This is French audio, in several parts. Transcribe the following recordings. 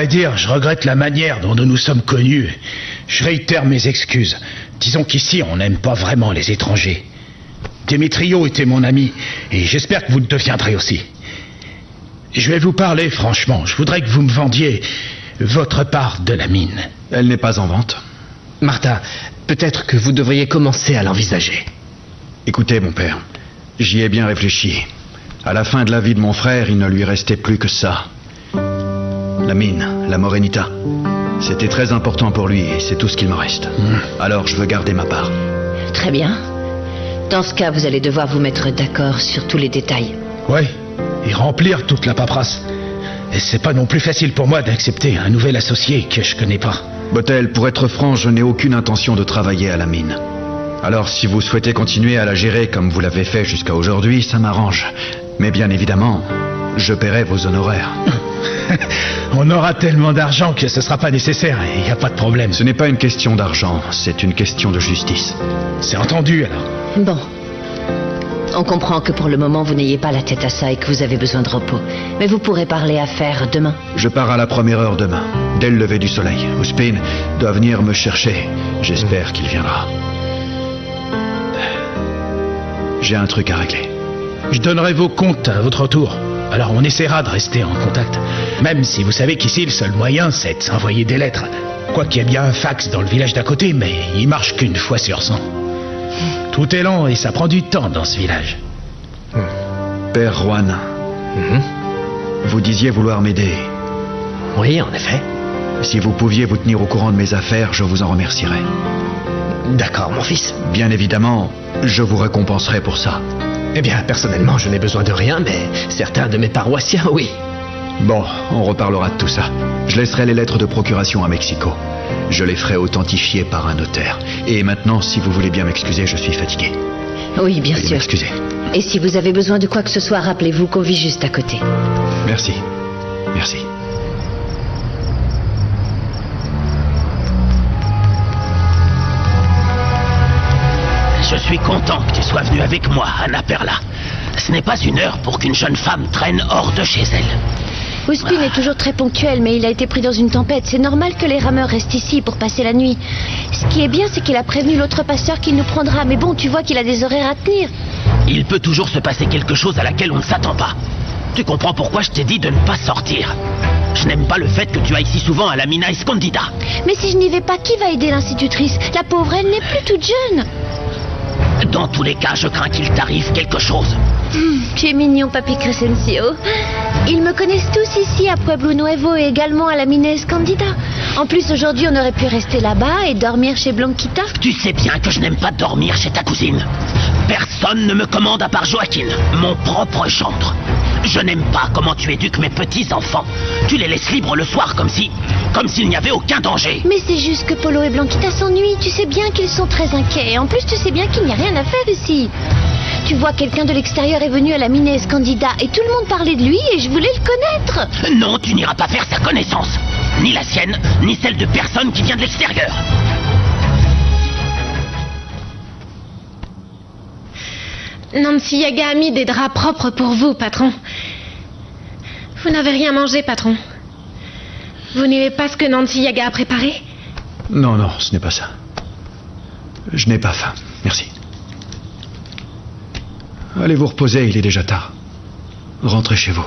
vrai dire, je regrette la manière dont nous nous sommes connus. Je réitère mes excuses. Disons qu'ici, on n'aime pas vraiment les étrangers. Démétrio était mon ami, et j'espère que vous le deviendrez aussi. Je vais vous parler franchement. Je voudrais que vous me vendiez votre part de la mine. Elle n'est pas en vente. Martin, peut-être que vous devriez commencer à l'envisager. Écoutez, mon père, j'y ai bien réfléchi. À la fin de la vie de mon frère, il ne lui restait plus que ça. La mine, la Morenita. C'était très important pour lui et c'est tout ce qu'il me reste. Alors je veux garder ma part. Très bien. Dans ce cas, vous allez devoir vous mettre d'accord sur tous les détails. Ouais, et remplir toute la paperasse. Et c'est pas non plus facile pour moi d'accepter un nouvel associé que je connais pas. Bottel, pour être franc, je n'ai aucune intention de travailler à la mine. Alors si vous souhaitez continuer à la gérer comme vous l'avez fait jusqu'à aujourd'hui, ça m'arrange. Mais bien évidemment, je paierai vos honoraires. On aura tellement d'argent que ce sera pas nécessaire, et il n'y a pas de problème. Ce n'est pas une question d'argent, c'est une question de justice. C'est entendu alors. Bon. On comprend que pour le moment, vous n'ayez pas la tête à ça et que vous avez besoin de repos. Mais vous pourrez parler affaires demain. Je pars à la première heure demain, dès le lever du soleil. Ospin doit venir me chercher. J'espère qu'il viendra. J'ai un truc à régler. Je donnerai vos comptes à votre tour. Alors on essaiera de rester en contact. Même si vous savez qu'ici, le seul moyen, c'est de s'envoyer des lettres. Quoi qu'il y ait bien un fax dans le village d'à côté, mais il marche qu'une fois sur 100. Tout est lent et ça prend du temps dans ce village. Père Juan, vous disiez vouloir m'aider. Oui, en effet. Si vous pouviez vous tenir au courant de mes affaires, je vous en remercierais. D'accord, mon fils. Bien évidemment, je vous récompenserai pour ça. Eh bien, personnellement, je n'ai besoin de rien, mais certains de mes paroissiens, oui. Bon, on reparlera de tout ça. Je laisserai les lettres de procuration à Mexico. Je les ferai authentifier par un notaire. Et maintenant, si vous voulez bien m'excuser, je suis fatigué. Oui, bien Veuillez sûr. m'excuser. Et si vous avez besoin de quoi que ce soit, rappelez-vous qu'on vit juste à côté. Merci. Merci. Je suis content que tu sois venu avec moi, Anna Perla. Ce n'est pas une heure pour qu'une jeune femme traîne hors de chez elle. Ospin est toujours très ponctuel, mais il a été pris dans une tempête. C'est normal que les rameurs restent ici pour passer la nuit. Ce qui est bien, c'est qu'il a prévenu l'autre passeur qu'il nous prendra. Mais bon, tu vois qu'il a des horaires à tenir. Il peut toujours se passer quelque chose à laquelle on ne s'attend pas. Tu comprends pourquoi je t'ai dit de ne pas sortir. Je n'aime pas le fait que tu ailles si souvent à la Mina Escondida. Mais si je n'y vais pas, qui va aider l'institutrice? La pauvre, elle n'est plus toute jeune. Dans tous les cas, je crains qu'il t'arrive quelque chose. Tu es mignon, Papi Crescencio. Ils me connaissent tous ici à Pueblo Nuevo et également à la Mina Escondida. En plus, aujourd'hui, on aurait pu rester là-bas et dormir chez Blanquita. Tu sais bien que je n'aime pas dormir chez ta cousine. Personne ne me commande à part Joaquin, mon propre gendre. Je n'aime pas comment tu éduques mes petits-enfants. Tu les laisses libres le soir comme s'il n'y avait aucun danger. Mais c'est juste que Polo et Blanquita s'ennuient. Tu sais bien qu'ils sont très inquiets. En plus, tu sais bien qu'il n'y a rien à faire ici. Tu vois, quelqu'un de l'extérieur est venu à la Mina Escondida et tout le monde parlait de lui et je voulais le connaître. Non, tu n'iras pas faire sa connaissance. Ni la sienne, ni celle de personne qui vient de l'extérieur. Nancy Yaga a mis des draps propres pour vous, patron. Vous n'avez rien mangé, patron. Vous n'aimez pas ce que Nancy Yaga a préparé? Non, non, ce n'est pas ça. Je n'ai pas faim, merci. Allez vous reposer, il est déjà tard. Rentrez chez vous.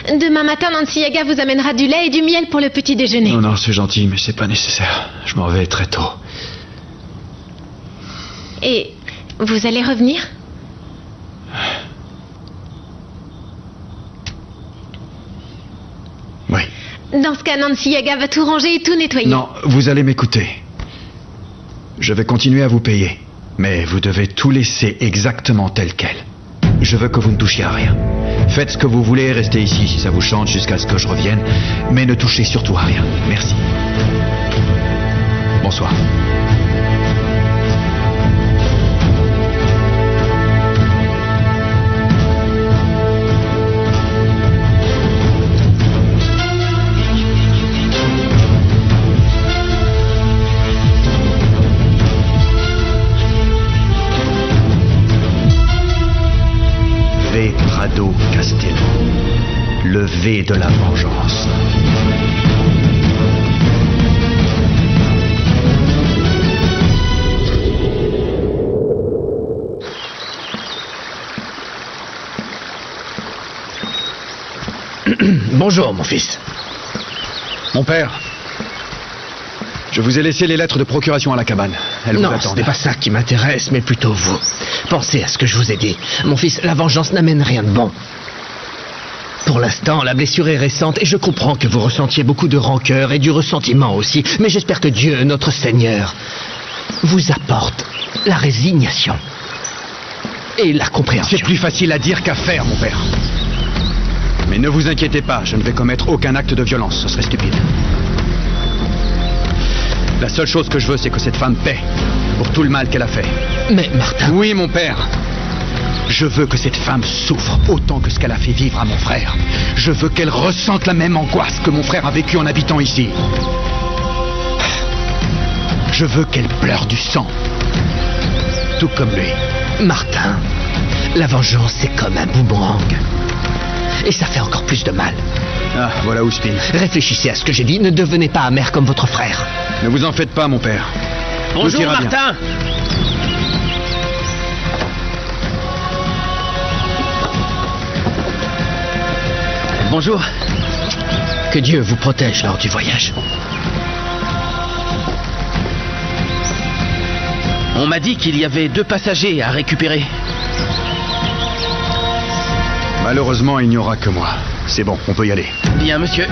Demain matin, Nancy Yaga vous amènera du lait et du miel pour le petit déjeuner. Non, non, c'est gentil, mais c'est pas nécessaire. Je m'en vais très tôt. Et vous allez revenir? Oui. Dans ce cas, Nancy Yaga va tout ranger et tout nettoyer. Non, vous allez m'écouter. Je vais continuer à vous payer, mais vous devez tout laisser exactement tel quel. Je veux que vous ne touchiez à rien. Faites ce que vous voulez, restez ici si ça vous chante jusqu'à ce que je revienne, mais ne touchez surtout à rien. Merci. Bonsoir. V. Prado Castello, le V de la vengeance. Bonjour, mon fils. Mon père, je vous ai laissé les lettres de procuration à la cabane. Elles vous Non, ce attendent. n'est pas ça qui m'intéresse, mais plutôt vous. Pensez à ce que je vous ai dit. Mon fils, la vengeance n'amène rien de bon. Pour l'instant, la blessure est récente et je comprends que vous ressentiez beaucoup de rancœur et du ressentiment aussi. Mais j'espère que Dieu, notre Seigneur, vous apporte la résignation et la compréhension. C'est plus facile à dire qu'à faire, mon père. Mais ne vous inquiétez pas, je ne vais commettre aucun acte de violence, ce serait stupide. La seule chose que je veux, c'est que cette femme paie pour tout le mal qu'elle a fait. Mais Martin... Oui, mon père. Je veux que cette femme souffre autant que ce qu'elle a fait vivre à mon frère. Je veux qu'elle ressente la même angoisse que mon frère a vécu en habitant ici. Je veux qu'elle pleure du sang. Tout comme lui. Martin, la vengeance, c'est comme un boomerang. Et ça fait encore plus de mal. Ah, voilà Oustin. Réfléchissez à ce que j'ai dit, ne devenez pas amer comme votre frère. Ne vous en faites pas, mon père. Bonjour, Tout ira bien. Martin. Bonjour. Que Dieu vous protège lors du voyage. On m'a dit qu'il y avait 2 passagers à récupérer. Malheureusement, il n'y aura que moi. C'est bon, on peut y aller. Bien, monsieur.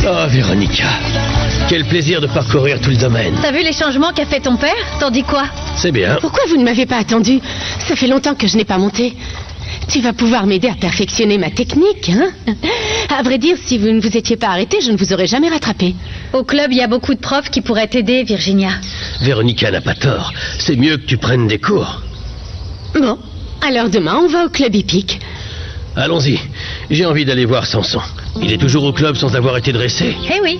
Oh, Véronica, quel plaisir de parcourir tout le domaine. T'as vu les changements qu'a fait ton père? T'en dis quoi? C'est bien. Pourquoi vous ne m'avez pas attendu? Ça fait longtemps que je n'ai pas monté. Tu vas pouvoir m'aider à perfectionner ma technique, hein? À vrai dire, si vous ne vous étiez pas arrêté, je ne vous aurais jamais rattrapé. Au club, il y a beaucoup de profs qui pourraient t'aider, Virginia. Véronica n'a pas tort. C'est mieux que tu prennes des cours. Bon, alors demain, on va au club hippique. Allons-y. J'ai envie d'aller voir Samson. Il est toujours au club sans avoir été dressé. Eh oui.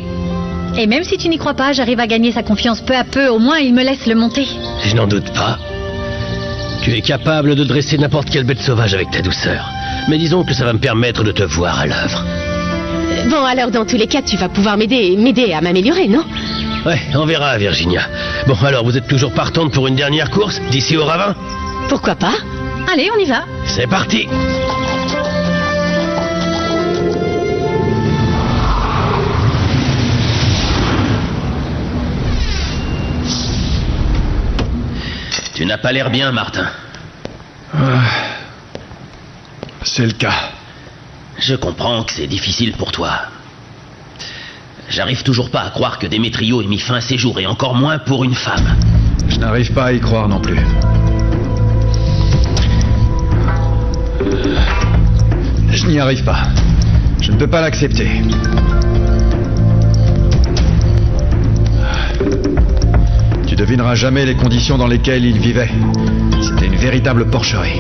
Et même si tu n'y crois pas, j'arrive à gagner sa confiance peu à peu. Au moins, il me laisse le monter. Je n'en doute pas. Tu es capable de dresser n'importe quelle bête sauvage avec ta douceur. Mais disons que ça va me permettre de te voir à l'œuvre. Bon, alors dans tous les cas, tu vas pouvoir m'aider à m'améliorer, non? Ouais, on verra, Virginia. Bon, alors vous êtes toujours partante pour une dernière course, d'ici au ravin? Pourquoi pas? Allez, on y va. C'est parti. Tu n'as pas l'air bien, Martin. C'est le cas. Je comprends que c'est difficile pour toi. J'arrive toujours pas à croire que Démétrio ait mis fin à ses jours, et encore moins pour une femme. Je n'arrive pas à y croire non plus. Je n'y arrive pas. Je ne peux pas l'accepter. Tu devineras jamais les conditions dans lesquelles il vivait. C'était une véritable porcherie.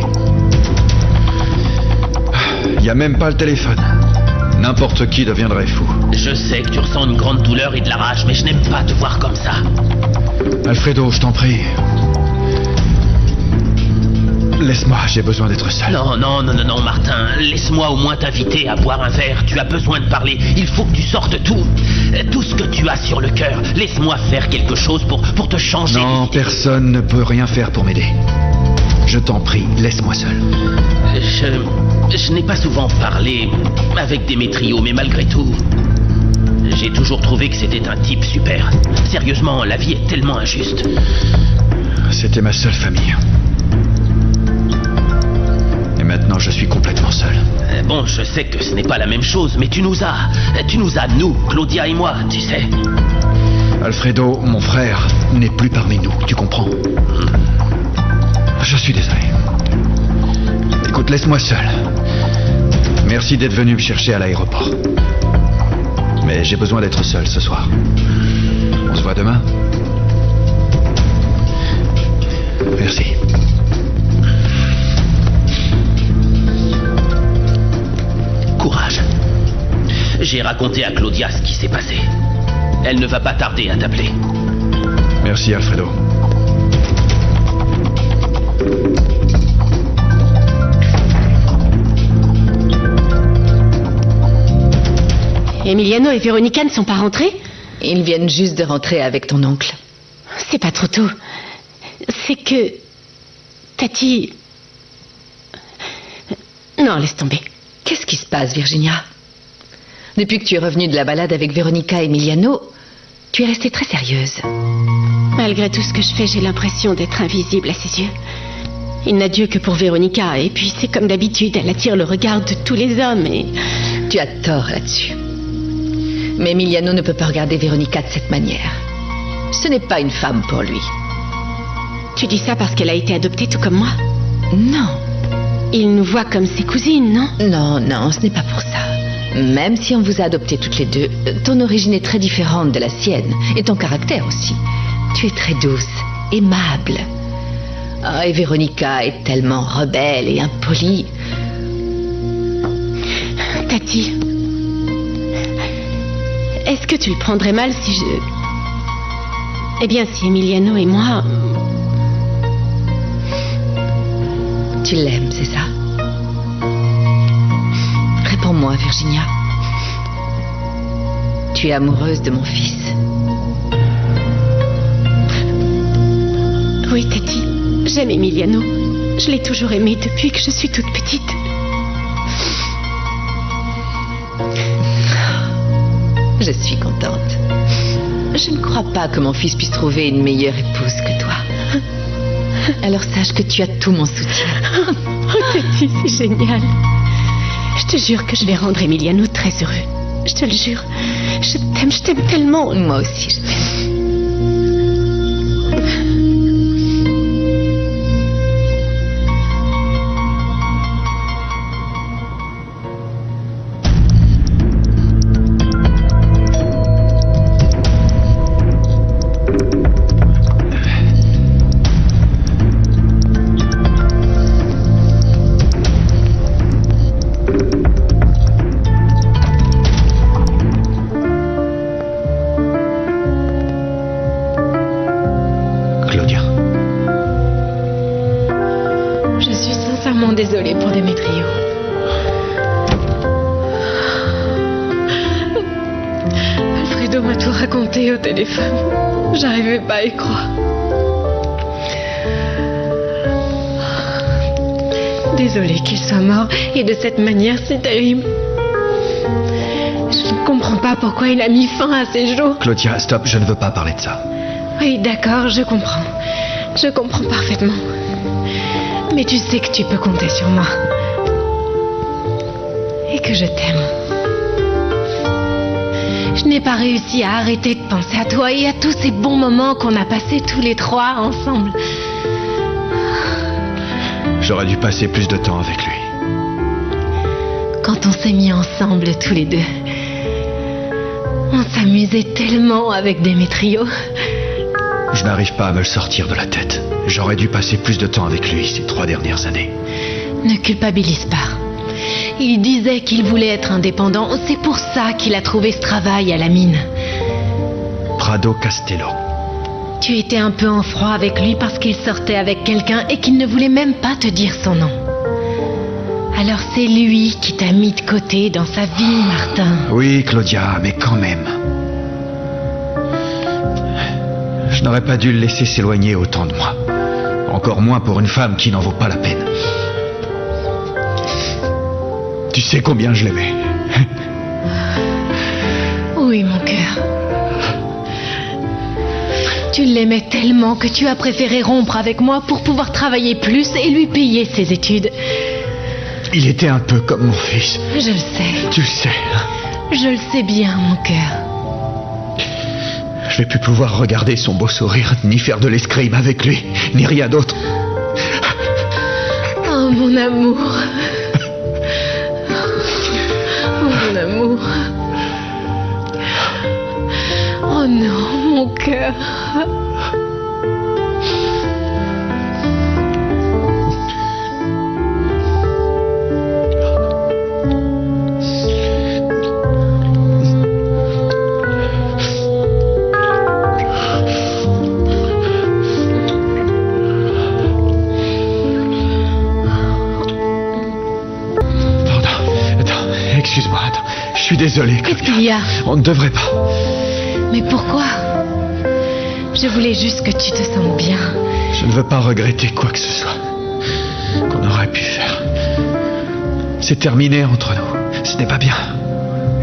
Il n'y a même pas le téléphone. N'importe qui deviendrait fou. Je sais que tu ressens une grande douleur et de la rage, mais je n'aime pas te voir comme ça. Alfredo, je t'en prie. Laisse-moi, j'ai besoin d'être seul. Non, Martin. Laisse-moi au moins t'inviter à boire un verre. Tu as besoin de parler. Il faut que tu sortes tout. Tout ce que tu as sur le cœur. Laisse-moi faire quelque chose pour te changer. Non, personne ne peut rien faire pour m'aider. Je t'en prie, laisse-moi seul. Je n'ai pas souvent parlé avec Démétrio, mais malgré tout, j'ai toujours trouvé que c'était un type super. Sérieusement, la vie est tellement injuste. C'était ma seule famille. Et maintenant, je suis complètement seul. Bon, je sais que ce n'est pas la même chose, mais tu nous as, nous, Claudia et moi, tu sais. Alfredo, mon frère, n'est plus parmi nous, tu comprends? Je suis désolé. Écoute, laisse-moi seul. Merci d'être venu me chercher à l'aéroport. Mais j'ai besoin d'être seul ce soir. On se voit demain? Merci. Courage. J'ai raconté à Claudia ce qui s'est passé. Elle ne va pas tarder à t'appeler. Merci, Alfredo. Emiliano et Veronica ne sont pas rentrés? Ils viennent juste de rentrer avec ton oncle. C'est pas trop tôt. C'est que... Tati... Non, laisse tomber. Qu'est-ce qui se passe, Virginia? Depuis que tu es revenue de la balade avec Veronica et Emiliano, tu es restée très sérieuse. Malgré tout ce que je fais, j'ai l'impression d'être invisible à ses yeux. Il n'a Dieu que pour Veronica, et puis c'est comme d'habitude, elle attire le regard de tous les hommes et... Tu as tort là-dessus. Mais Emiliano ne peut pas regarder Veronica de cette manière. Ce n'est pas une femme pour lui. Tu dis ça parce qu'elle a été adoptée tout comme moi? Non. Il nous voit comme ses cousines, non? Non, non, ce n'est pas pour ça. Même si on vous a adoptés toutes les deux, ton origine est très différente de la sienne. Et ton caractère aussi. Tu es très douce, aimable. Ah, et Veronica est tellement rebelle et impolie. Tati, est-ce que tu le prendrais mal si je... Eh bien, si Emiliano et moi... Tu l'aimes, c'est ça? Réponds-moi, Virginia. Tu es amoureuse de mon fils? Oui, Tati, j'aime Emiliano. Je l'ai toujours aimé depuis que je suis toute petite. Je suis contente. Je ne crois pas que mon fils puisse trouver une meilleure épouse que toi. Alors sache que tu as tout mon soutien. Oh, Tati, c'est génial. Je te jure que je vais rendre Emiliano très heureux. Je te le jure. Je t'aime tellement. Moi aussi, je t'aime. Désolée pour Demetrio. Alfredo m'a tout raconté au téléphone. J'arrivais pas à y croire. Désolée qu'il soit mort et de cette manière si terrible. Je ne comprends pas pourquoi il a mis fin à ses jours. Claudia, stop, je ne veux pas parler de ça. Oui, d'accord, je comprends. Je comprends parfaitement. Mais tu sais que tu peux compter sur moi. Et que je t'aime. Je n'ai pas réussi à arrêter de penser à toi et à tous ces bons moments qu'on a passés tous les trois ensemble. J'aurais dû passer plus de temps avec lui. Quand on s'est mis ensemble tous les deux, on s'amusait tellement avec Demetrio. Je n'arrive pas à me le sortir de la tête. J'aurais dû passer plus de temps avec lui ces 3 dernières années. Ne culpabilise pas. Il disait qu'il voulait être indépendant. C'est pour ça qu'il a trouvé ce travail à la mine. Prado Castello. Tu étais un peu en froid avec lui parce qu'il sortait avec quelqu'un et qu'il ne voulait même pas te dire son nom. Alors c'est lui qui t'a mis de côté dans sa vie, Martin. Oui, Claudia, mais quand même. Je n'aurais pas dû le laisser s'éloigner autant de moi. Encore moins pour une femme qui n'en vaut pas la peine. Tu sais combien je l'aimais. Oui, mon cœur. Tu l'aimais tellement que tu as préféré rompre avec moi pour pouvoir travailler plus et lui payer ses études. Il était un peu comme mon fils. Je le sais. Tu le sais. Je le sais bien, mon cœur. Je vais plus pouvoir regarder son beau sourire, ni faire de l'escrime avec lui, ni rien d'autre. Oh, mon amour. Oh, mon amour. Oh non, mon cœur. suis désolé, Qu'est-ce Claudia. qu'il y a? On ne devrait pas. Mais pourquoi? Je voulais juste que tu te sentes bien. Je ne veux pas regretter quoi que ce soit qu'on aurait pu faire. C'est terminé entre nous. Ce n'est pas bien.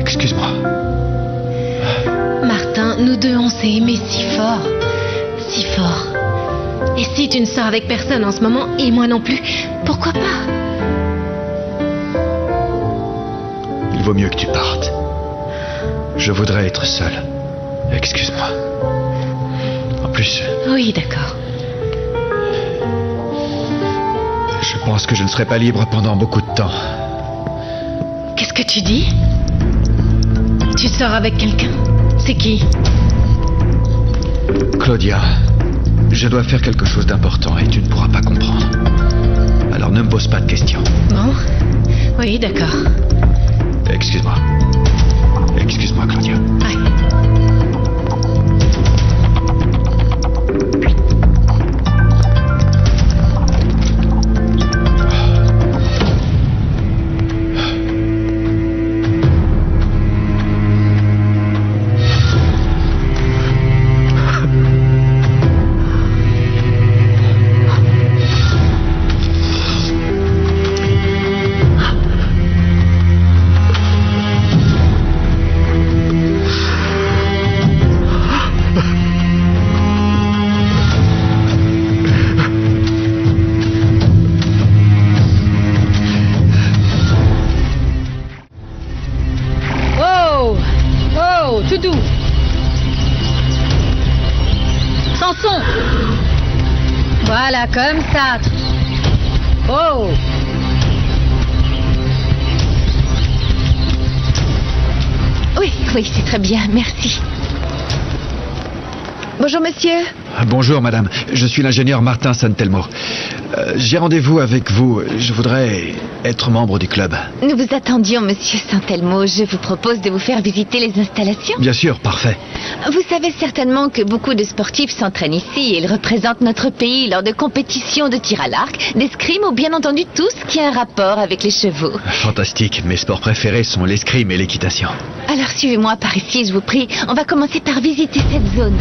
Excuse-moi. Martin, nous deux on s'est aimés si fort. Si fort. Et si tu ne sors avec personne en ce moment, et moi non plus, pourquoi pas? Il vaut mieux que tu partes. Je voudrais être seul. Excuse-moi. En plus, Oui, d'accord. je pense que je ne serai pas libre pendant beaucoup de temps. Qu'est-ce que tu dis? Tu sors avec quelqu'un? C'est qui? Claudia, je dois faire quelque chose d'important et tu ne pourras pas comprendre. Alors ne me pose pas de questions. Bon? Oui, d'accord. Excuse-moi. Excuse-moi, Claudia. Ouais. Oh! Oh, tout doux. Samson. Voilà, comme ça. Oh! Oui, oui, c'est très bien, merci. Bonjour, monsieur. Bonjour, madame. Je suis l'ingénieur Martin Santelmo. J'ai rendez-vous avec vous. Je voudrais être membre du club. Nous vous attendions, monsieur Santelmo. Je vous propose de vous faire visiter les installations. Bien sûr, parfait. Vous savez certainement que beaucoup de sportifs s'entraînent ici et ils représentent notre pays lors de compétitions de tir à l'arc, d'escrime ou bien entendu tout ce qui a un rapport avec les chevaux. Fantastique. Mes sports préférés sont l'escrime et l'équitation. Alors suivez-moi par ici, je vous prie. On va commencer par visiter cette zone.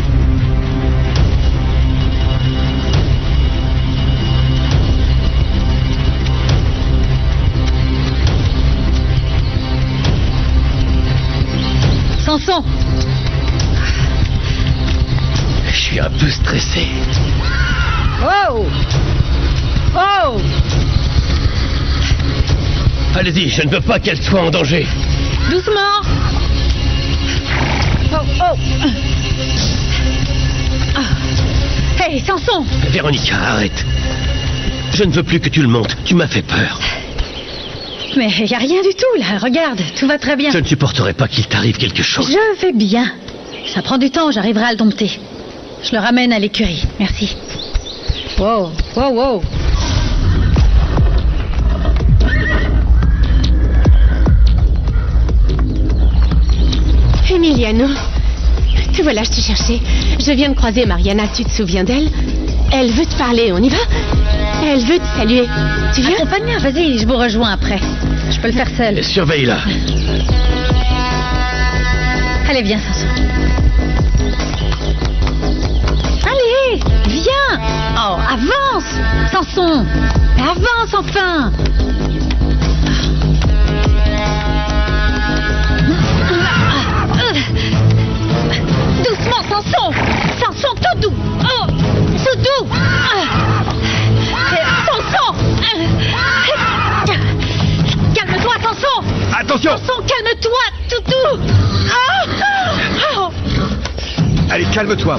Samson. Je suis un peu stressé. Oh! Oh! Allez-y, je ne veux pas qu'elle soit en danger. Doucement. Oh, oh. Ah. Hey, Samson. Véronica, arrête. Je ne veux plus que tu le montes. Tu m'as fait peur. Mais il n'y a rien du tout, là. Regarde, tout va très bien. Je ne supporterai pas qu'il t'arrive quelque chose. Je vais bien. Ça prend du temps, j'arriverai à le dompter. Je le ramène à l'écurie. Merci. Wow, wow, wow. Emiliano, te voilà, je te cherchais. Je viens de croiser Mariana, tu te souviens d'elle? Elle veut te parler, on y va? Elle veut te saluer. Tu viens? Accompagne-moi, vas-y, je vous rejoins après. Je peux le faire seul. Surveille-la. Allez, viens, Samson. Allez, viens. Oh, avance, Samson. Avance enfin. Doucement, Samson. Samson, tout doux. Oh, tout doux. Samson. Calme-toi, Samson. Attention! Samson, calme-toi, tout doux. Oh. Allez, calme-toi.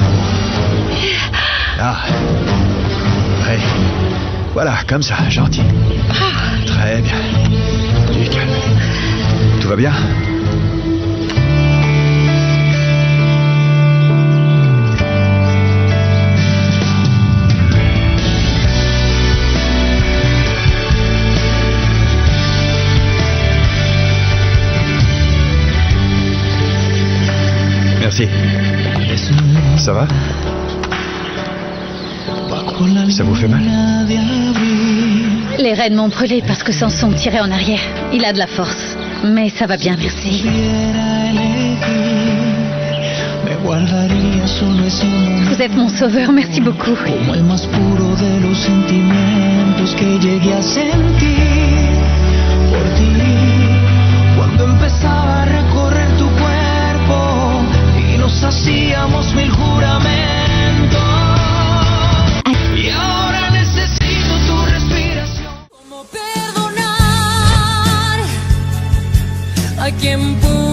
Ah. Ouais. Voilà, comme ça, gentil. Très bien. Du calme. Tout va bien? Merci. Ça va? Ça vous fait mal? Les rênes m'ont brûlé parce que Samson tirait en arrière. Il a de la force. Mais ça va bien, merci. Vous êtes mon sauveur, merci beaucoup. Como el más puro de los sentimientos que llegué a sentir por ti cuando empezaba a recorrer tu cuerpo y nos hacíamos mil juramentos y ahora necesito tu respiración. ¿Cómo perdonar a quien pudo